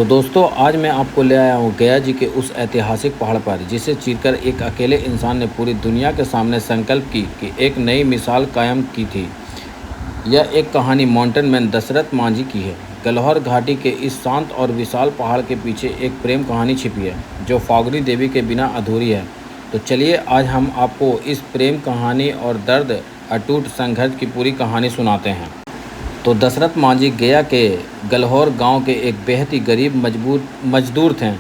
तो दोस्तों आज मैं आपको ले आया हूँ गया जी के उस ऐतिहासिक पहाड़ पर जिसे चीरकर एक अकेले इंसान ने पूरी दुनिया के सामने संकल्प की कि एक नई मिसाल कायम की थी। यह एक कहानी माउंटेन मैन दशरथ मांझी की है। गलहौर घाटी के इस शांत और विशाल पहाड़ के पीछे एक प्रेम कहानी छिपी है जो फागुनी देवी के बिना अधूरी है। तो चलिए आज हम आपको इस प्रेम कहानी और दर्द अटूट संघर्ष की पूरी कहानी सुनाते हैं। तो दशरथ मांझी गया के गलहौर गांव के एक बेहद ही गरीब मजदूर थे।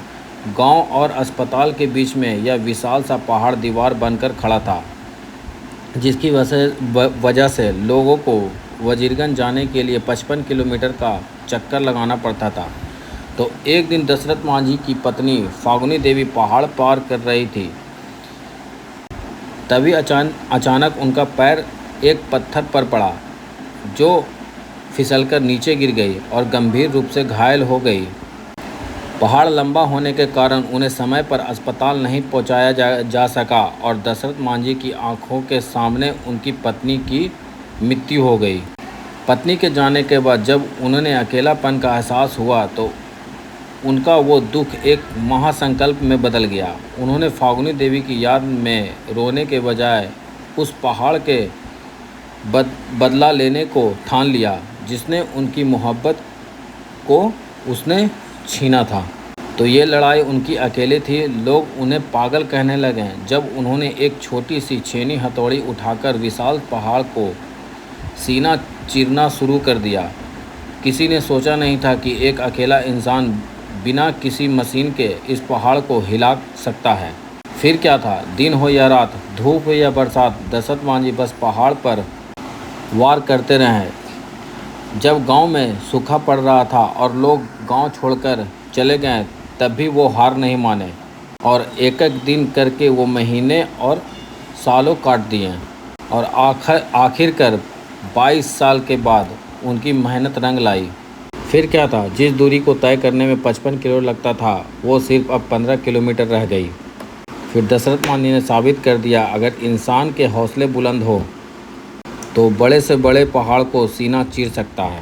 गांव और अस्पताल के बीच में यह विशाल सा पहाड़ दीवार बनकर खड़ा था, जिसकी वजह से लोगों को वजीरगंज जाने के लिए 55 किलोमीटर का चक्कर लगाना पड़ता था। तो एक दिन दशरथ मांझी की पत्नी फागुनी देवी पहाड़ पार कर रही थी। तभी अचानक उनका पैर एक पत्थर पर पड़ा, जो फिसलकर नीचे गिर गई और गंभीर रूप से घायल हो गई। पहाड़ लंबा होने के कारण उन्हें समय पर अस्पताल नहीं पहुंचाया जा सका और दशरथ मांझी की आंखों के सामने उनकी पत्नी की मृत्यु हो गई। पत्नी के जाने के बाद जब उन्हें अकेलापन का एहसास हुआ तो उनका वो दुख एक महासंकल्प में बदल गया। उन्होंने फागुनी देवी की याद में रोने के बजाय उस पहाड़ के बदला लेने को ठान लिया जिसने उनकी मोहब्बत को उसने छीना था। तो ये लड़ाई उनकी अकेले थी। लोग उन्हें पागल कहने लगे जब उन्होंने एक छोटी सी छेनी हथौड़ी उठाकर विशाल पहाड़ को सीना चीरना शुरू कर दिया। किसी ने सोचा नहीं था कि एक अकेला इंसान बिना किसी मशीन के इस पहाड़ को हिला सकता है। फिर क्या था, दिन हो या रात, धूप हो या बरसात, दशरथ मांझी बस पहाड़ पर वार करते रहे। जब गांव में सूखा पड़ रहा था और लोग गांव छोड़कर चले गए, तब भी वो हार नहीं माने और एक एक दिन करके वो महीने और सालों काट दिए और आखिरकार 22 साल के बाद उनकी मेहनत रंग लाई। फिर क्या था, जिस दूरी को तय करने में 55 किलो लगता था वो सिर्फ अब 15 किलोमीटर रह गई। फिर दशरथ मांझी ने साबित कर दिया, अगर इंसान के हौसले बुलंद हो तो बड़े से बड़े पहाड़ को सीना चीर सकता है।